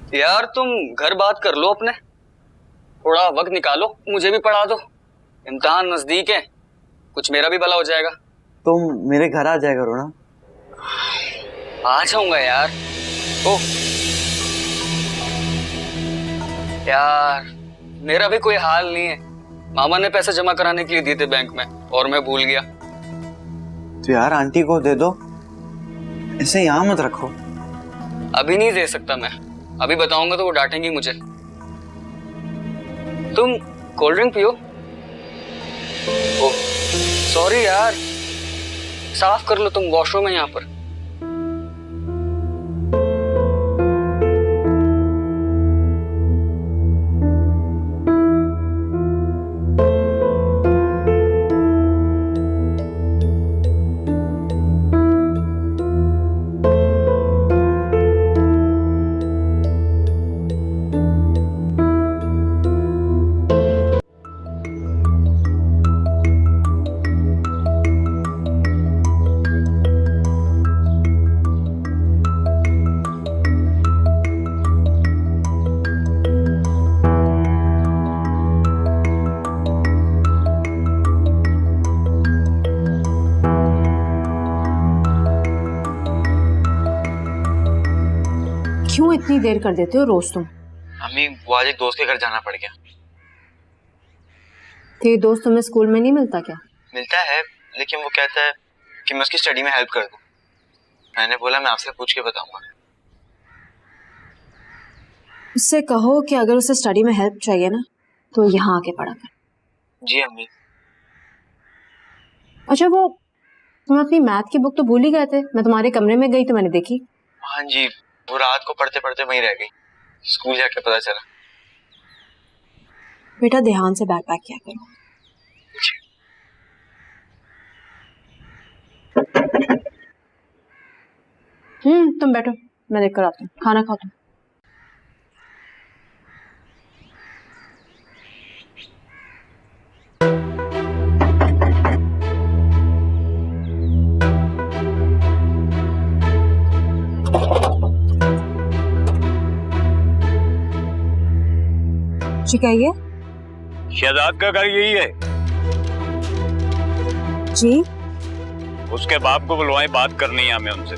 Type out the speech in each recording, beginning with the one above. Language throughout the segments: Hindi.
यार तुम घर बात कर लो अपने, थोड़ा वक्त निकालो, मुझे भी पढ़ा दो। इम्तिहान नजदीक है, कुछ मेरा भी भला हो जाएगा। तुम मेरे घर आ जाया करो ना। आ जाऊंगा यार। ओह यार, मेरा भी कोई हाल नहीं है। मामा ने पैसे जमा कराने के लिए दिए थे बैंक में और मैं भूल गया। तो यार आंटी को दे दो, इसे यहाँ मत रखो। अभी नहीं दे सकता मैं, अभी बताऊंगा तो वो डांटेंगी मुझे। तुम कोल्ड ड्रिंक पियो। ओह सॉरी यार, साफ कर लो तुम, वॉशरूम है यहाँ पर। क्यों इतनी देर कर देते हो रोज तुम? अम्मी वो आज एक दोस्त के घर जाना पड़ गया। तेरे दोस्त तुम्हें स्कूल में नहीं मिलता क्या? मिलता है, लेकिन वो कहता है कि मैं उसकी स्टडी में हेल्प कर दूं। मैंने बोला मैं आपसे पूछ के बताऊंगा। उससे कहो कि अगर उसे स्टडी में हेल्प चाहिए ना तो यहाँ आके पढ़ा कर। जी अम्मी। अच्छा वो तुम अपनी मैथ की बुक तो भूल ही गए थे, मैं तुम्हारे कमरे में गई तो मैंने देखी। हाँ जी, वो रात को पढ़ते पढ़ते वहीं रह गई, स्कूल जाके पता चला। बेटा ध्यान से बैग पैक किया करो। तुम बैठो, मैं देख कर आती हूँ, खाना खाओ तुम। जी कहिए। शहजाद का घर यही है। जी उसके बाप को बुलवाएं, बात करनी है हमें उनसे।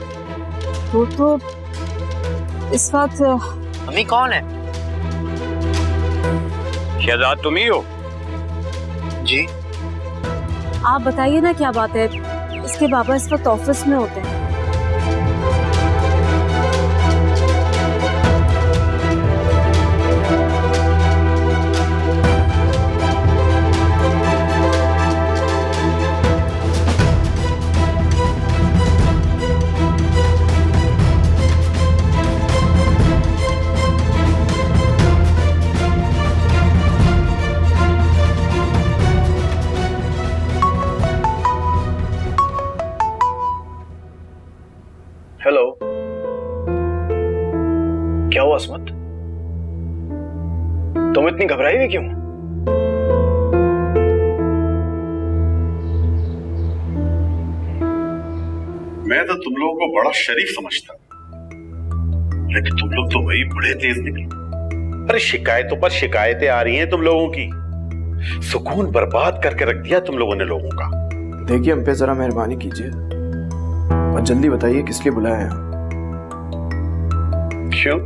वो तो इस वक्त। अम्मी कौन है? शहजाद तुम ही हो? जी। आप बताइए ना क्या बात है, इसके पापा इस वक्त ऑफिस में होते हैं। हेलो, क्या हुआ असमत? तुम इतनी घबराई हुई क्यों? मैं तो तुम लोगों को बड़ा शरीफ समझता, लेकिन तुम लोग तो वही बड़े तेज निकले। अरे शिकायतों पर शिकायतें आ रही हैं तुम लोगों की। सुकून बर्बाद करके रख दिया तुम लोगों ने लोगों का। देखिए हम पे जरा मेहरबानी कीजिए और जल्दी बताइए किस लिए बुलाया है। क्यों,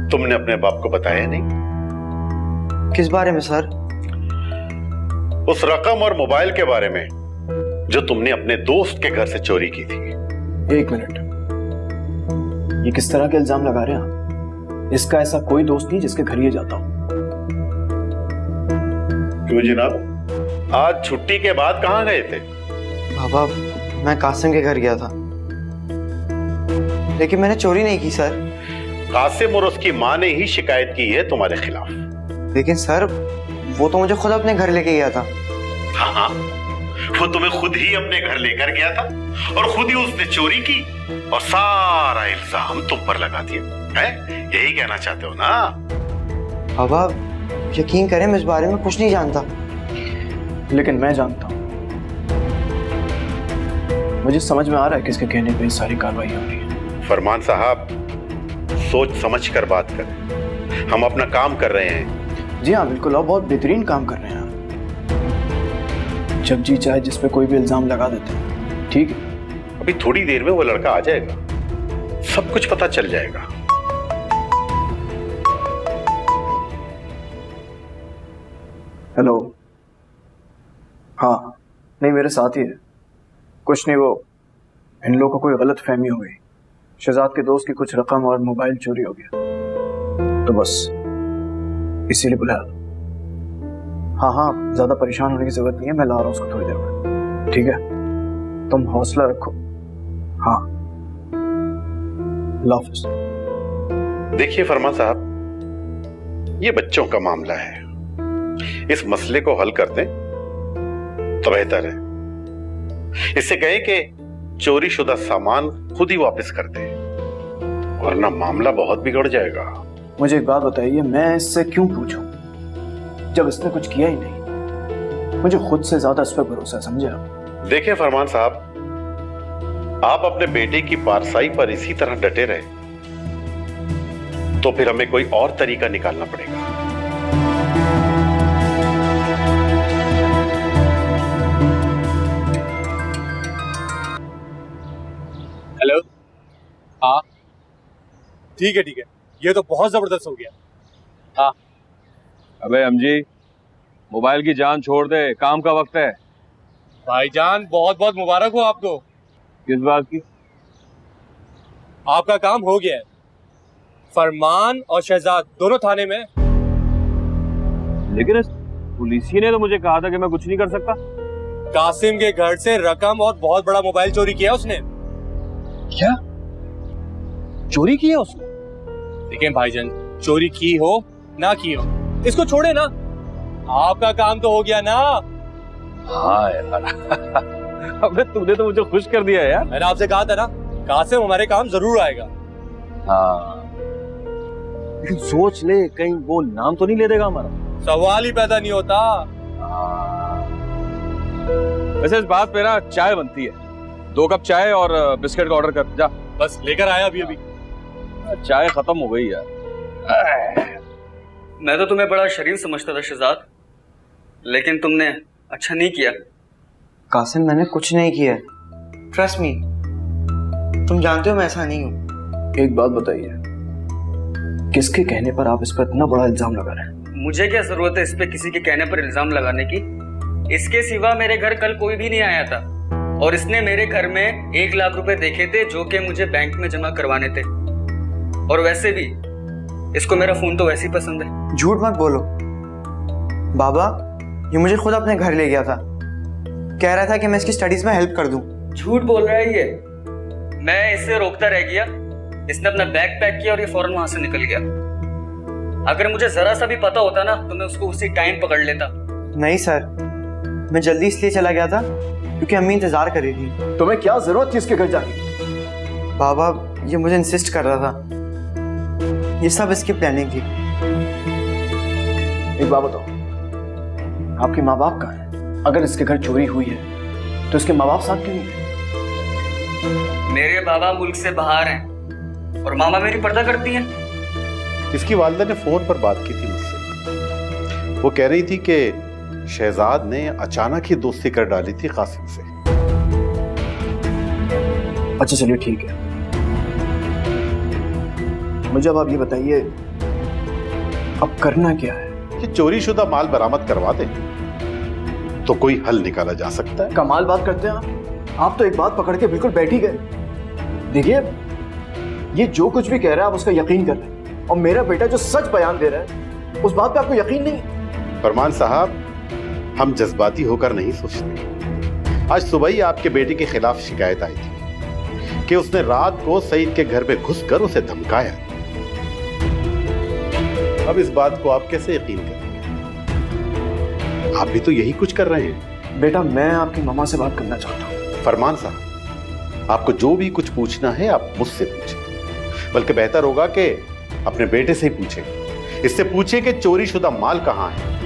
तुमने अपने बाप को बताया नहीं? किस बारे में सर? उस रकम और मोबाइल के बारे में जो तुमने अपने दोस्त के घर से चोरी की थी। एक मिनट, ये किस तरह के इल्जाम लगा रहे हैं आप? इसका ऐसा कोई दोस्त नहीं जिसके घर ये जाता हो। क्यों जनाब, आज छुट्टी के बाद कहां गए थे? बाबा मैं कासिम के घर गया था, लेकिन मैंने चोरी नहीं की सर। कासिम और उसकी मां ने ही शिकायत की है तुम्हारे खिलाफ। लेकिन सर वो तो मुझे खुद अपने घर लेके गया था। हाँ, वो तुम्हें खुद ही अपने घर लेकर गया था और खुद ही उसने चोरी की और सारा इल्जाम तुम पर लगा दिया है। यही कहना चाहते हो ना? बाबा यकीन करें मैं इस बारे में कुछ नहीं जानता। लेकिन मैं जानता हूं, मुझे समझ में आ रहा है किसके कहने पे ये सारी कार्रवाई हो रही है। फरमान साहब, सोच समझ कर बात करें। हम अपना काम कर रहे हैं। जी हाँ बिल्कुल, और बहुत बेहतरीन काम कर रहे हैं आप। जब जी चाहे जिस पे कोई भी इल्जाम लगा देते हैं। ठीक है, अभी थोड़ी देर में वो लड़का आ जाएगा, सब कुछ पता चल जाएगा। हेलो। हाँ नहीं, मेरे साथ ही है। कुछ नहीं, वो इन लोगों को कोई गलत फहमी हो गई। शहजाद के दोस्त की कुछ रकम और मोबाइल चोरी हो गया, तो बस इसीलिए बुलाया। हाँ हाँ, ज्यादा परेशान होने की जरूरत नहीं है, मैं ला रहा हूँ उसको थोड़ी देर में। ठीक है, तुम हौसला रखो। हाँ, अल्लाह हाफिज़। देखिए फरमान साहब, ये बच्चों का मामला है, इस मसले को हल कर दें तो बेहतर है। इससे कहें कि चोरी शुदा सामान खुद ही वापस कर दे, वरना मामला बहुत बिगड़ जाएगा। मुझे एक बात बताइए, मैं इससे क्यों पूछूं जब इसने कुछ किया ही नहीं? मुझे खुद से ज्यादा इस पर भरोसा है, समझे आप? देखिए फरमान साहब, आप अपने बेटे की पारसाई पर इसी तरह डटे रहे तो फिर हमें कोई और तरीका निकालना पड़ेगा। हेलो। हाँ ठीक है, ये तो बहुत जबरदस्त हो गया। हाँ अबे अमजी, मोबाइल की जान छोड़ दे, काम का वक्त है। भाईजान, बहुत बहुत मुबारक हो आपको। किस बात की? आपका काम हो गया है। फरमान और शहजाद दोनों थाने में। लेकिन इस पुलिसी ने तो मुझे कहा था कि मैं कुछ नहीं कर सकता। कासिम के घर से रकम और बहुत बड़ा मोबाइल चोरी किया उसने। क्या चोरी की है उसने? लेकिन भाईजान, चोरी की हो ना की हो, इसको छोड़े ना, आपका काम तो हो गया ना। हाँ यार। अबे तूने तो मुझे खुश कर दिया यार। मैंने आपसे कहा था ना, कासिम हमारे काम जरूर आएगा। हाँ, लेकिन सोच ले, कहीं वो नाम तो नहीं ले देगा हमारा। सवाल ही पैदा नहीं होता। वैसे इस बात पे ना चाय बनती है, 2 कप चाय और बिस्किट का ऑर्डर कर। जा, बस लेकर आया अभी। चाय खत्म हो गई यार। मैं तो तुम्हें बड़ा शरीफ समझता था शहजाद, लेकिन तुमने अच्छा नहीं किया। कासिम, मैंने कुछ नहीं किया, ट्रस्ट मी। तुम जानते हो मैं ऐसा नहीं हूँ। एक बात बताइए, किसके कहने पर आप इस पर इतना बड़ा इल्जाम लगा रहे हैं? मुझे क्या जरूरत है इस पे किसी के कहने पर इल्जाम लगाने की? इसके सिवा मेरे घर कल कोई भी नहीं आया था, और इसने मेरे घर में 1 लाख रुपए देखे थे जो कि मुझे बैंक में जमा करवाने थे। और वैसे भी इसको मेरा फोन तो वैसे ही पसंद है। झूठ मत बोलो बाबा, ये मुझे खुद अपने घर ले गया था, कह रहा था कि मैं इसकी स्टडीज में हेल्प कर दूं। झूठ बोल रहा है ये। मैं इसे रोकता रह गया, इसने अपना बैग पैक किया और ये फौरन वहां से निकल गया। अगर मुझे जरा सा भी पता होता ना तो मैं उसको उसी टाइम पकड़ लेता। नहीं सर, मैं जल्दी इसलिए चला गया था क्योंकि अम्मी इंतजार कर रही थी। तुम्हें क्या जरूरत थी इसके घर जाने की? बाबा, ये मुझे इंसिस्ट कर रहा था, ये सब इसकी प्लानिंग थी। एक बात बताओ, आपके माँ बाप कहाँ हैं? अगर इसके घर चोरी हुई है तो इसके माँ बाप साथ क्यों नहीं है? मेरे बाबा मुल्क से बाहर हैं और मामा मेरी पर्दा करती हैं। इसकी वालिदा ने फोन पर बात की थी मुझसे। वो कह रही थी कि शहजाद ने अचानक ही दोस्ती कर डाली थी कासिम से। अच्छा चलिए ठीक है, मुझे अब आप ये बताइए अब करना क्या है? कि चोरी शुदा माल बरामद करवा दे तो कोई हल निकाला जा सकता है। कमाल बात करते हैं आप तो एक बात पकड़ के बिल्कुल बैठ ही गए। देखिए, ये जो कुछ भी कह रहा है आप उसका यकीन कर रहे हैं, और मेरा बेटा जो सच बयान दे रहा है उस बात पे आपको यकीन नहीं है। फरमान साहब, हम जज्बाती होकर नहीं सोचते। आज सुबह ही आपके बेटे के खिलाफ शिकायत आई थी कि उसने रात को सईद के घर में घुसकर उसे धमकाया। अब इस बात को आप कैसे यकीन करेंगे? आप भी तो यही कुछ कर रहे हैं। बेटा, मैं आपकी मामा से बात करना चाहता हूँ। फरमान साहब, आपको जो भी कुछ पूछना है आप मुझसे पूछें, बल्कि बेहतर होगा कि अपने बेटे से ही पूछें। इससे पूछें कि चोरी शुदा माल कहाँ है